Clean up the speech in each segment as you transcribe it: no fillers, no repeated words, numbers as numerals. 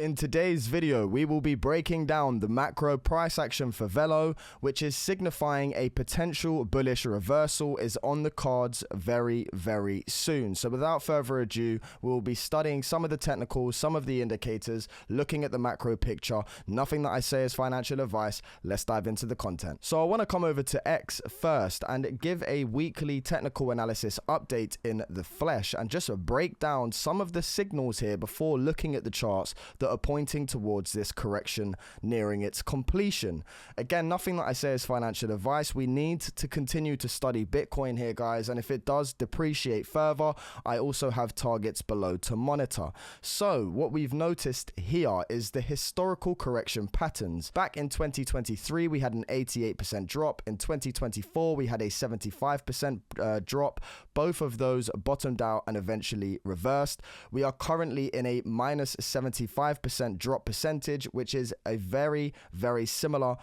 In today's video, we will be breaking down the macro price action for Velo, which is signifying a potential bullish reversal is on the cards very, very soon. So without further ado, we'll be studying some of the technicals, some of the indicators, looking at the macro picture. Nothing that I say is financial advice. Let's dive into the content. So I want to come over to X first and give a weekly technical analysis update in the flesh and just break down some of the signals here before looking at the charts that are pointing towards this correction nearing its completion. Again, nothing that I say is financial advice. We need to continue to study Bitcoin here, guys, and if it does depreciate further, I also have targets below to monitor. So what we've noticed here is the historical correction patterns. Back in 2023, we had an 88% drop. In 2024, we had a 75% drop. Both of those bottomed out and eventually reversed. We are currently in a minus 75% drop percentage, which is a very, very similar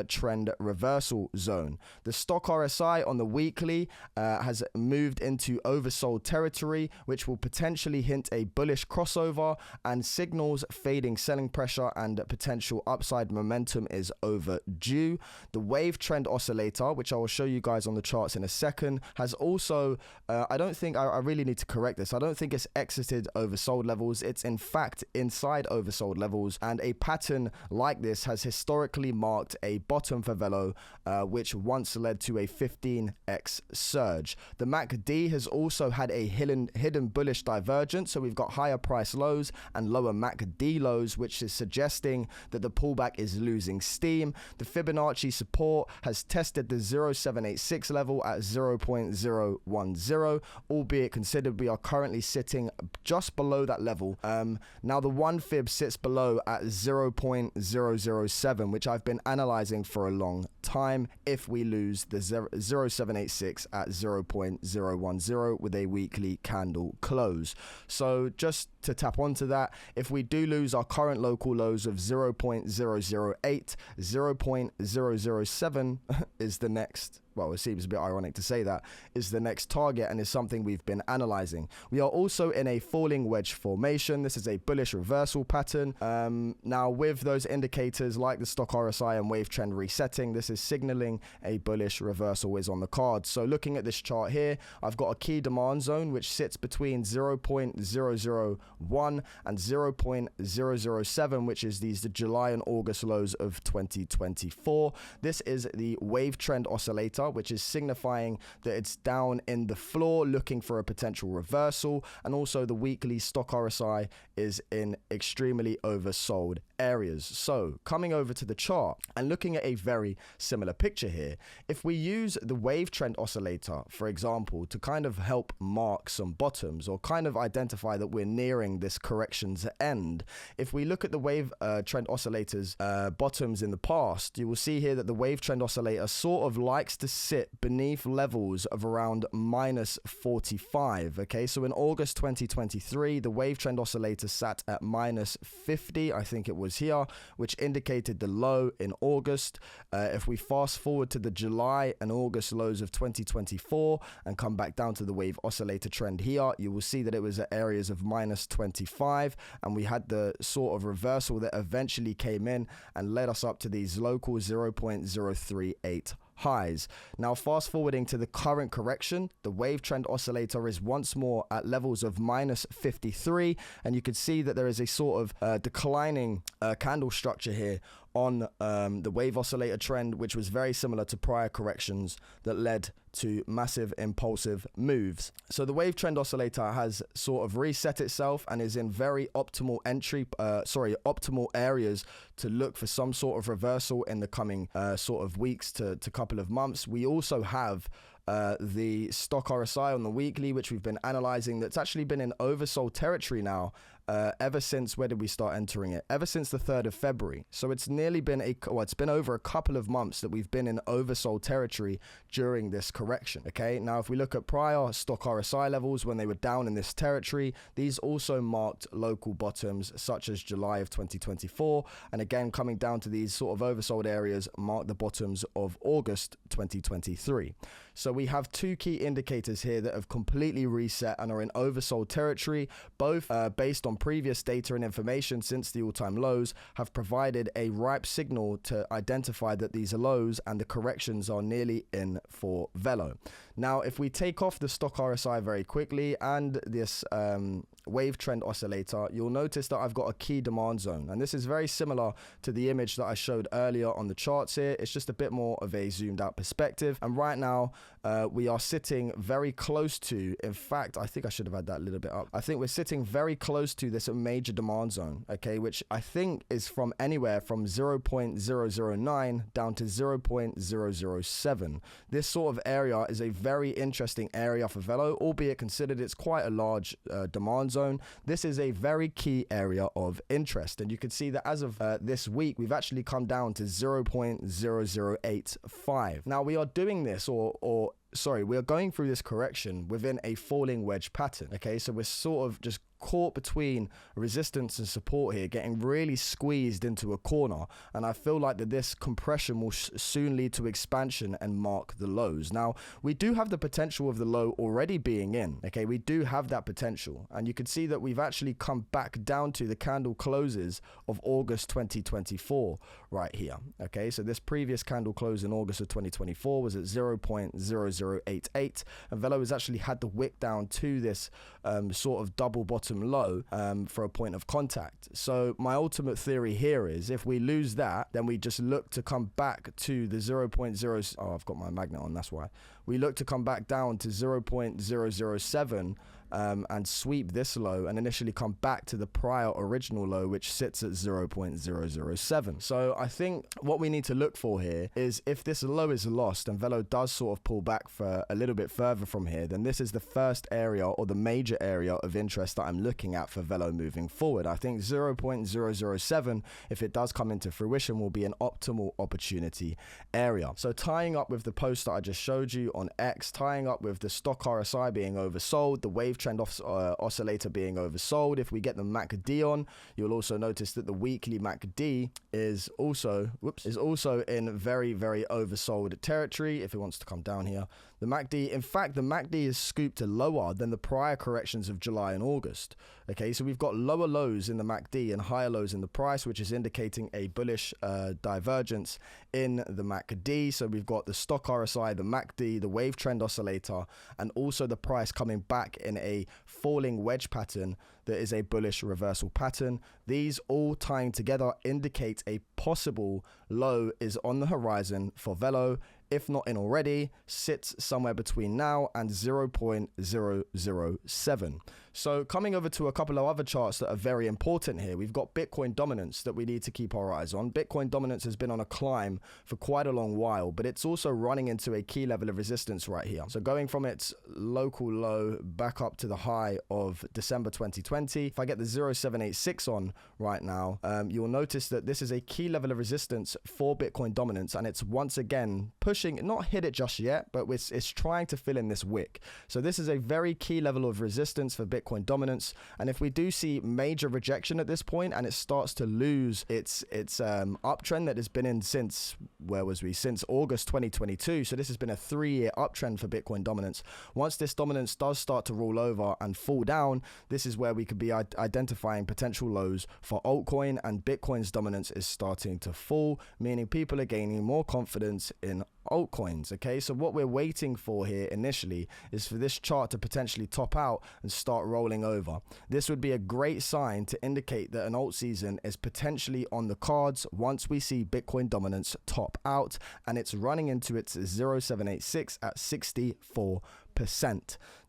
trend reversal zone. The stock RSI on the weekly has moved into oversold territory, which will potentially hint a bullish crossover and signals fading selling pressure and potential upside momentum is overdue. The wave trend oscillator, which I will show you guys on the charts in a second, has also I don't think I really need to correct this. I don't think it's exited oversold levels. It's in fact inside oversold levels, and a pattern like this has historically marked a bottom for Velo, which once led to a 15x surge. The MACD has also had a hidden bullish divergence, so we've got higher price lows and lower MACD lows, which is suggesting that the pullback is losing steam. The Fibonacci support has tested the 0786 level at 0.010, albeit considered we are currently sitting just below that level. Now the one fib sits below at 0.007, which I've been analyzing for a long time. If we lose the 0786 at 0.010 with a weekly candle close. So just to tap onto that, if we do lose our current local lows of 0.008, 0.007 is the next, well, it seems a bit ironic to say that, is the next target and is something we've been analyzing. We are also in a falling wedge formation. This is a bullish reversal pattern. Now with those indicators like the stock RSI and wave trend resetting, this is signaling a bullish reversal is on the cards. So looking at this chart here, I've got a key demand zone which sits between 0.001 and 0.007, which is the July and August lows of 2024. This is the wave trend oscillator, which is signifying that it's down in the floor looking for a potential reversal, and also the weekly stock RSI is in extremely oversold areas. So coming over to the chart and looking at a very similar picture here, if we use the wave trend oscillator, for example, to kind of help mark some bottoms or kind of identify that we're nearing this correction's end, if we look at the wave trend oscillator's bottoms in the past, you will see here that the wave trend oscillator sort of likes to sit beneath levels of around minus 45. Okay, so in August 2023, the wave trend oscillator sat at minus 50, I think it was here, which indicated the low in August. If we fast forward to the July and August lows of 2024 and come back down to the wave oscillator trend here, you will see that it was at areas of minus 25, and we had the sort of reversal that eventually came in and led us up to these local 0.038 highs. Now fast forwarding to the current correction, the wave trend oscillator is once more at levels of minus 53, and you can see that there is a sort of declining candle structure here on the wave oscillator trend, which was very similar to prior corrections that led to massive impulsive moves. So the wave trend oscillator has sort of reset itself and is in very optimal optimal areas to look for some sort of reversal in the coming sort of weeks to couple of months. We also have the stock RSI on the weekly, which we've been analyzing, that's actually been in oversold territory now ever since, where did we start entering it? Ever since the 3rd of February. So it's nearly been it's been over a couple of months that we've been in oversold territory during this correction. Okay, now if we look at prior stock RSI levels when they were down in this territory, these also marked local bottoms such as July of 2024, and again coming down to these sort of oversold areas marked the bottoms of August 2023. So we have two key indicators here that have completely reset and are in oversold territory, both based on previous data and information since the all-time lows have provided a ripe signal to identify that these are lows and the corrections are nearly in for Velo. Now, if we take off the stock RSI very quickly and this wave trend oscillator, you'll notice that I've got a key demand zone, and this is very similar to the image that I showed earlier on the charts here. It's just a bit more of a zoomed out perspective, and right now we are sitting very close to, in fact, I think I should have had that a little bit up. I think we're sitting very close to this major demand zone, okay, which I think is from anywhere from 0.009 down to 0.007. This sort of area is a very interesting area for Velo, albeit considered it's quite a large demand zone. This is a very key area of interest, and you can see that as of this week, we've actually come down to 0.0085. Now, we are doing this, we are going through this correction within a falling wedge pattern, okay? So we're sort of just caught between resistance and support here, getting really squeezed into a corner, and I feel like that this compression will soon lead to expansion and mark the lows. Now, we do have the potential of the low already being in, okay? We do have that potential, and you can see that we've actually come back down to the candle closes of August 2024 right here, okay? So this previous candle close in August of 2024 was at 0.0088, and Velo has actually had the wick down to this sort of double bottom low for a point of contact. So my ultimate theory here is if we lose that, then we just look to come back to the 0.0. Oh, I've got my magnet on, that's why. We look to come back down to 0.007 and sweep this low and initially come back to the prior original low, which sits at 0.007. So I think what we need to look for here is if this low is lost and Velo does sort of pull back for a little bit further from here, then this is the first area or the major area of interest that I'm looking at for Velo moving forward. I think 0.007, if it does come into fruition, will be an optimal opportunity area. So tying up with the post that I just showed you on X, tying up with the stock RSI being oversold, the wave trend oscillator being oversold. If we get the MACD on, you'll also notice that the weekly MACD is also in very, very oversold territory. If it wants to come down here, the MACD, in fact, the MACD is scooped to lower than the prior corrections of July and August. Okay, so we've got lower lows in the MACD and higher lows in the price, which is indicating a bullish divergence in the MACD. So we've got the stock RSI, the MACD, the wave trend oscillator, and also the price coming back in a falling wedge pattern that is a bullish reversal pattern. These all tying together indicate a possible low is on the horizon for Velo, if not in already, sits somewhere between now and 0.007. So coming over to a couple of other charts that are very important here, we've got Bitcoin dominance that we need to keep our eyes on. Bitcoin dominance has been on a climb for quite a long while, but it's also running into a key level of resistance right here. So going from its local low back up to the high of December 2020, if I get the 0786 on right now, you'll notice that this is a key level of resistance for Bitcoin dominance, and it's once again pushing, not hit it just yet, but it's trying to fill in this wick. So this is a very key level of resistance for Bitcoin dominance, and if we do see major rejection at this point and it starts to lose its uptrend that has been in since August 2022, so this has been a 3-year uptrend for Bitcoin dominance. Once this dominance does start to roll over and fall down, this is where we could be identifying potential lows for altcoin, and Bitcoin's dominance is starting to fall, meaning people are gaining more confidence in altcoins. Okay, so what we're waiting for here initially is for this chart to potentially top out and start rolling over. This would be a great sign to indicate that an alt season is potentially on the cards once we see Bitcoin dominance top out and it's running into its 0786 at 64%.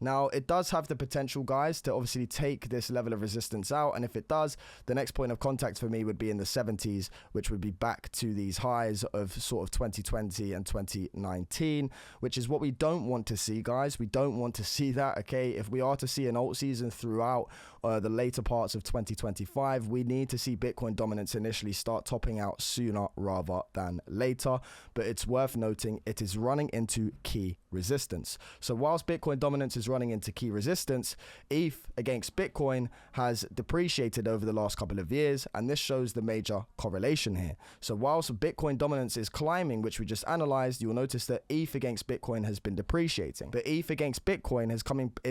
Now, it does have the potential, guys, to obviously take this level of resistance out, and if it does, the next point of contact for me would be in the 70s, which would be back to these highs of sort of 2020 and 2019, which is what we don't want to see, guys. We don't want to see that, okay? If we are to see an alt season throughout the later parts of 2025, we need to see Bitcoin dominance initially start topping out sooner rather than later, but it's worth noting it is running into key resistance. So whilst Bitcoin dominance is running into key resistance, ETH against Bitcoin has depreciated over the last couple of years, and this shows the major correlation here. So whilst Bitcoin dominance is climbing, which we just analyzed, you'll notice that ETH against Bitcoin has been depreciating. But ETH against Bitcoin is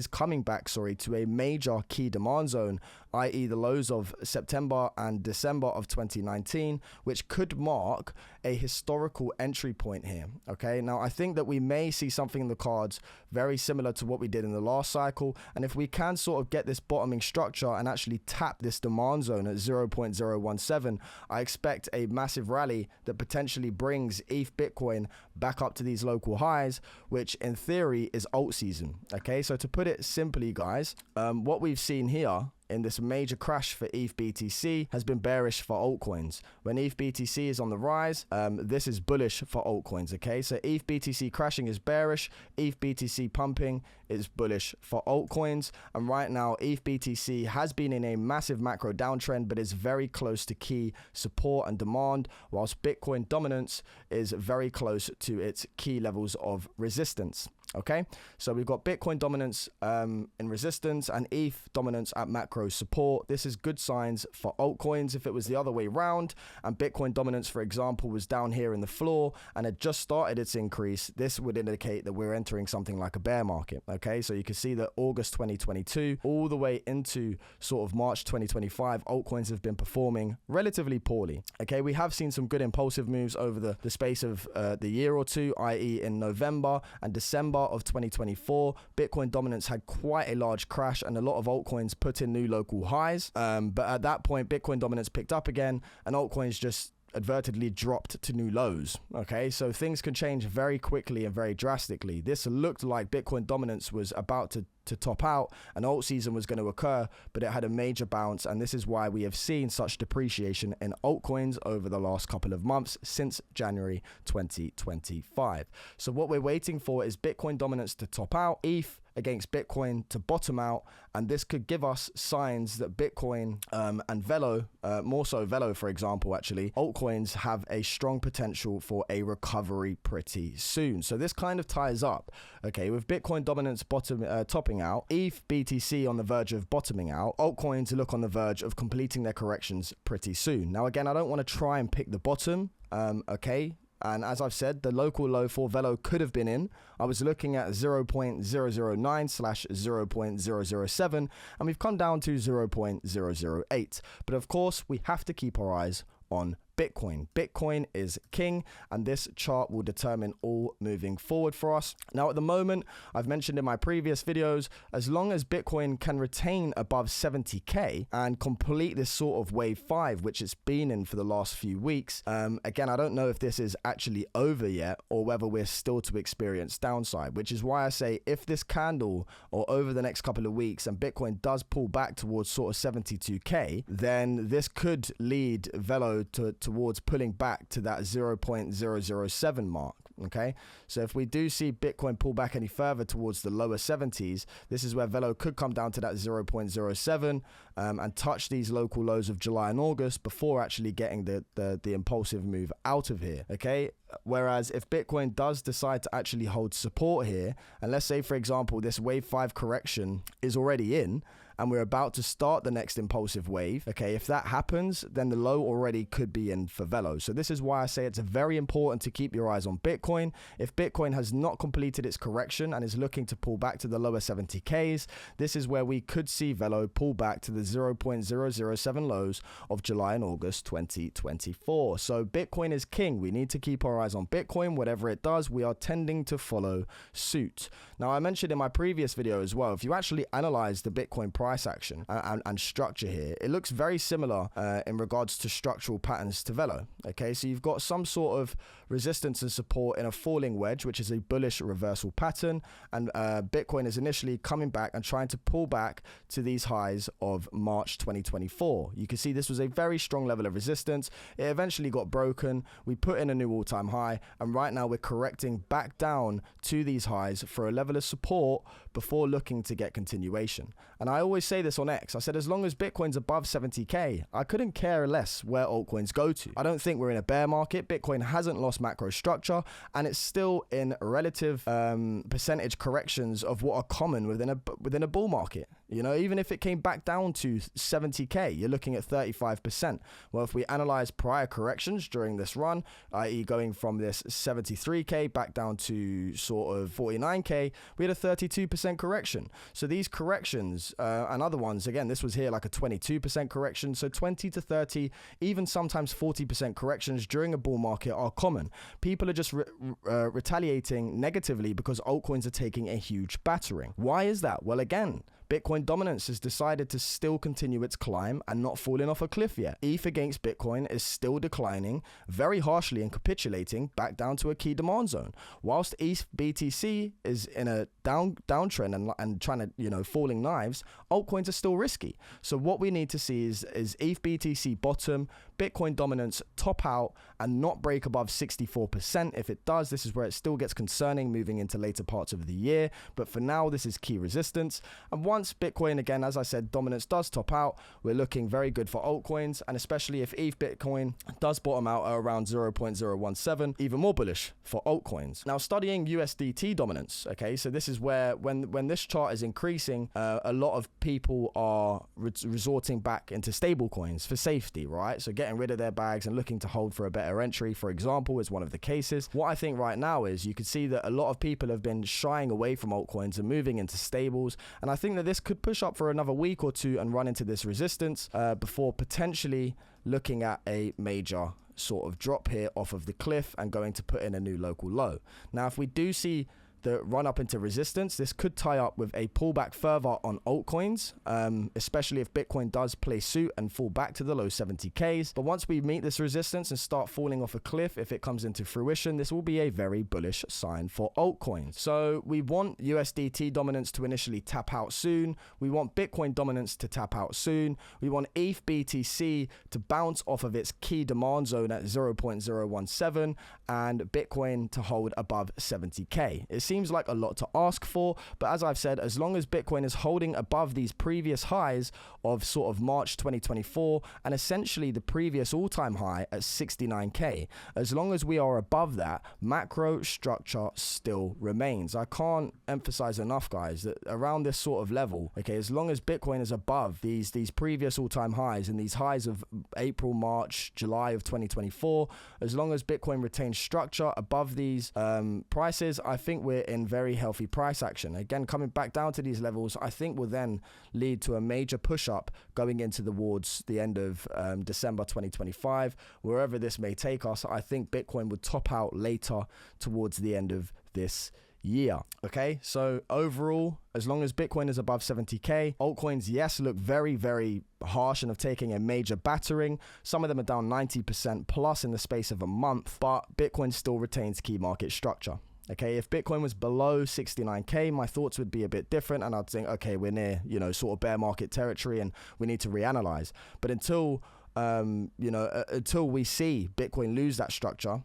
coming back to a major key demand zone i.e. the lows of September and December of 2019, which could mark a historical entry point here. Okay, now I think that we may see something in the cards very similar to what we did in the last cycle, and if we can sort of get this bottoming structure and actually tap this demand zone at 0.017, I expect a massive rally that potentially brings ETH Bitcoin back up to these local highs, which in theory is alt season. Okay, so to put it simply, guys, what we've seen here in this major crash for ETH BTC has been bearish for altcoins. When ETH BTC is on the rise, this is bullish for altcoins. Okay, so ETH BTC crashing is bearish, ETH BTC pumping is bullish for altcoins, and right now ETH BTC has been in a massive macro downtrend, but is very close to key support and demand, whilst Bitcoin dominance is very close to its key levels of resistance. Okay, so we've got Bitcoin dominance in resistance and ETH dominance at macro support. This is good signs for altcoins. If it was the other way around and Bitcoin dominance, for example, was down here in the floor and had just started its increase, this would indicate that we're entering something like a bear market. Okay, so you can see that August 2022 all the way into sort of March 2025, altcoins have been performing relatively poorly. Okay, we have seen some good impulsive moves over the space of the year or two, i.e. in November and December of 2024, Bitcoin dominance had quite a large crash and a lot of altcoins put in new local highs. But at that point, Bitcoin dominance picked up again and altcoins just advertently dropped to new lows. Okay, so things can change very quickly and very drastically. This looked like Bitcoin dominance was about to top out and alt season was going to occur, but it had a major bounce, and this is why we have seen such depreciation in altcoins over the last couple of months since January 2025. So what we're waiting for is Bitcoin dominance to top out, ETH against Bitcoin to bottom out, and this could give us signs that Bitcoin and Velo, more so Velo for example, actually, altcoins have a strong potential for a recovery pretty soon. So this kind of ties up, okay, with Bitcoin dominance topping out, ETH BTC on the verge of bottoming out, altcoins look on the verge of completing their corrections pretty soon. Now again, I don't want to try and pick the bottom, okay, and as I've said, the local low for Velo could have been in. I was looking at 0.009/0.007, and we've come down to 0.008. But of course, we have to keep our eyes on Bitcoin. Bitcoin is king, and this chart will determine all moving forward for us. Now, at the moment, I've mentioned in my previous videos, as long as Bitcoin can retain above 70K and complete this sort of wave 5, which it's been in for the last few weeks, again, I don't know if this is actually over yet or whether we're still to experience downside, which is why I say if this candle or over the next couple of weeks and Bitcoin does pull back towards sort of 72K, then this could lead Velo towards pulling back to that 0.007 mark. Okay, so if we do see Bitcoin pull back any further towards the lower 70s, this is where Velo could come down to that 0.07 and touch these local lows of July and August before actually getting the impulsive move out of here. Okay, whereas if Bitcoin does decide to actually hold support here, and let's say for example this wave 5 correction is already in and we're about to start the next impulsive wave, okay, if that happens, then the low already could be in for Velo. So this is why I say it's very important to keep your eyes on Bitcoin. If Bitcoin has not completed its correction and is looking to pull back to the lower 70Ks, this is where we could see Velo pull back to the 0.007 lows of July and August 2024. So Bitcoin is king. We need to keep our eyes on Bitcoin. Whatever it does, we are tending to follow suit. Now, I mentioned in my previous video as well, if you actually analyze the Bitcoin price action and structure here, it looks very similar in regards to structural patterns to Velo. Okay, so you've got some sort of resistance and support in a falling wedge, which is a bullish reversal pattern, and Bitcoin is initially coming back and trying to pull back to these highs of March 2024. You can see this was a very strong level of resistance. It eventually got broken. We put in a new all-time high, and right now we're correcting back down to these highs for a level of support before looking to get continuation. And I always say this on X. I said as long as Bitcoin's above 70K, I couldn't care less where altcoins go to. I don't think we're in a bear market. Bitcoin hasn't lost macro structure, and it's still in relative percentage corrections of what are common within a bull market. You know, even if it came back down to 70k, you're looking at 35%. Well, if we analyze prior corrections during this run, i.e. going from this 73k back down to sort of 49k, we had a 32% correction. So these corrections and other ones, again, this was here like a 22% correction. So 20 to 30, even sometimes 40% corrections during a bull market are common. People are just retaliating negatively because altcoins are taking a huge battering. Why is that? Well, again, Bitcoin dominance has decided to still continue its climb and not falling off a cliff yet. ETH against Bitcoin is still declining very harshly and capitulating back down to a key demand zone. Whilst ETH BTC is in a downtrend and trying to, you know, falling knives, altcoins are still risky. So what we need to see is ETH BTC bottom, Bitcoin dominance top out and not break above 64%. If it does, this is where it still gets concerning moving into later parts of the year. But for now, this is key resistance. And once Bitcoin, again, as I said, dominance does top out, we're looking very good for altcoins. And especially if ETH Bitcoin does bottom out at around 0.017, even more bullish for altcoins. Now, studying USDT dominance, okay, so this is where when this chart is increasing, a lot of people are resorting back into stable coins for safety, right? So getting rid of their bags and looking to hold for a better entry, for example, is one of the cases. What I think right now is you can see that a lot of people have been shying away from altcoins and moving into stables. And I think that this could push up for another week or two and run into this resistance before potentially looking at a major sort of drop here off of the cliff and going to put in a new local low. Now, if we do see the run up into resistance, this could tie up with a pullback further on altcoins, especially if Bitcoin does play suit and fall back to the low 70Ks. But once we meet this resistance and start falling off a cliff, if it comes into fruition, this will be a very bullish sign for altcoins. So we want USDT dominance to initially tap out soon. We want Bitcoin dominance to tap out soon. We want ETH BTC to bounce off of its key demand zone at 0.017 and Bitcoin to hold above 70K. It seems like a lot to ask for, but as I've said, as long as Bitcoin is holding above these previous highs of sort of March 2024 and essentially the previous all-time high at 69K, as long as we are above that, macro structure still remains. I can't emphasize enough, guys, that around this sort of level, okay, as long as Bitcoin is above these previous all-time highs and these highs of April, March, July of 2024, as long as Bitcoin retains structure above these prices, I think we're in very healthy price action. Again, coming back down to these levels, I think will then lead to a major push up going into towards the end of December 2025. Wherever this may take us, I think Bitcoin would top out later towards the end of this year. Okay, so overall, as long as Bitcoin is above 70K, altcoins, yes, look very, very harsh and have taken a major battering. Some of them are down 90% plus in the space of a month, but Bitcoin still retains key market structure. Okay, if Bitcoin was below 69K, my thoughts would be a bit different and I'd think, okay, we're near, you know, sort of bear market territory and we need to reanalyze. But until, until we see Bitcoin lose that structure,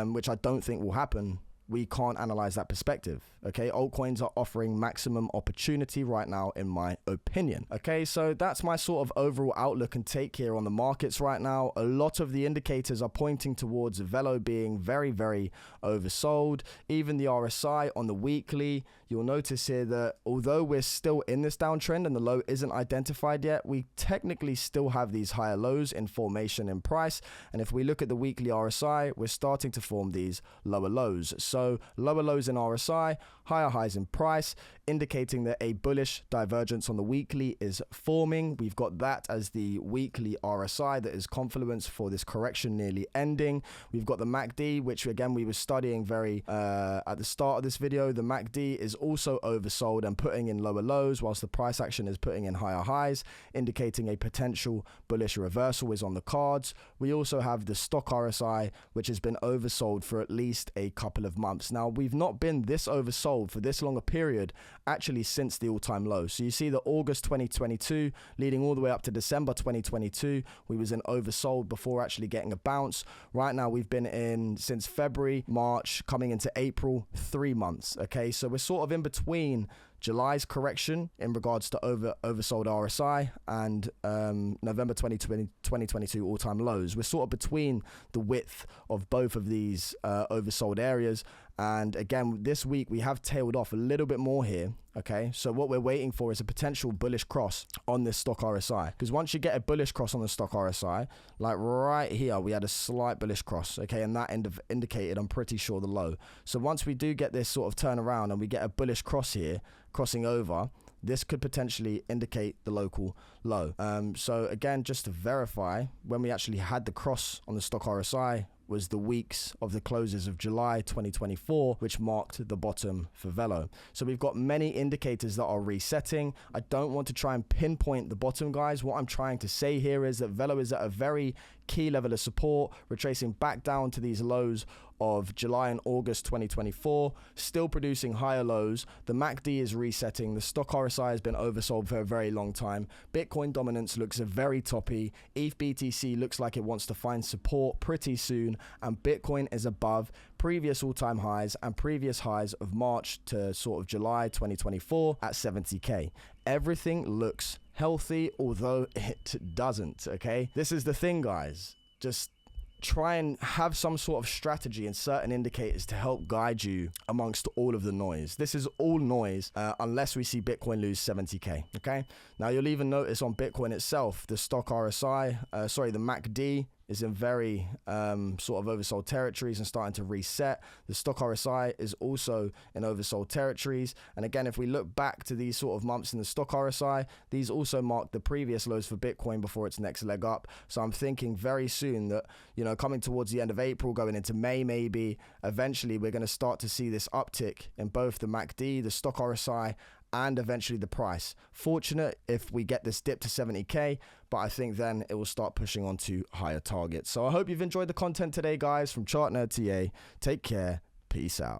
which I don't think will happen, we can't analyze that perspective. Okay, altcoins are offering maximum opportunity right now, in my opinion. Okay, so that's my sort of overall outlook and take here on the markets right now. A lot of the indicators are pointing towards Velo being very, very oversold. Even the RSI on the weekly, you'll notice here that although we're still in this downtrend and the low isn't identified yet, we technically still have these higher lows in formation in price. And if we look at the weekly RSI, we're starting to form these lower lows. So lower lows in RSI, higher highs in price, indicating that a bullish divergence on the weekly is forming. We've got that as the weekly RSI that is confluence for this correction nearly ending. We've got the MACD, which again we were studying very at the start of this video. The MACD is also oversold and putting in lower lows, whilst the price action is putting in higher highs, indicating a potential bullish reversal is on the cards. We also have the stock RSI, which has been oversold for at least a couple of months. Now, we've not been this oversold for this long a period actually since the all-time low. So you see that August 2022 leading all the way up to December 2022, we was in oversold before actually getting a bounce. Right now we've been in since February, March, coming into April, 3 months. Okay, so we're sort of in between July's correction in regards to oversold RSI and November 2022 all-time lows. We're sort of between the width of both of these oversold areas, And again, this week we have tailed off a little bit more here. Okay, so what we're waiting for is a potential bullish cross on this stock RSI, because once you get a bullish cross on the stock RSI, like right here we had a slight bullish cross, okay, and that indicated, I'm pretty sure, the low. So once we do get this sort of turnaround and we get a bullish cross here crossing over, this could potentially indicate the local low. So again, just to verify, when we actually had the cross on the stock RSI was the weeks of the closes of July 2024, which marked the bottom for Velo. So we've got many indicators that are resetting. I don't want to try and pinpoint the bottom, guys. What I'm trying to say here is that Velo is at a very key level of support, retracing back down to these lows of July and August 2024, still producing higher lows. The MACD is resetting. The stock RSI has been oversold for a very long time. Bitcoin dominance looks very toppy. ETH BTC looks like it wants to find support pretty soon, and Bitcoin is above previous all-time highs and previous highs of March to sort of July 2024 at 70K. Everything looks healthy, although it doesn't, okay? This is the thing, guys. Just try and have some sort of strategy and certain indicators to help guide you amongst all of the noise. This is all noise unless we see Bitcoin lose 70K, okay? Now, you'll even notice on Bitcoin itself, the stock RSI, the MACD is in very sort of oversold territories and starting to reset. The stock RSI is also in oversold territories. And again, if we look back to these sort of months in the stock RSI, these also mark the previous lows for Bitcoin before its next leg up. So I'm thinking very soon that, you know, coming towards the end of April, going into May, maybe, eventually we're going to start to see this uptick in both the MACD, the stock RSI, and eventually the price. Fortunate if we get this dip to 70K, but I think then it will start pushing on to higher targets. So I hope you've enjoyed the content today, guys. From Chart Nerd TA, take care. Peace out.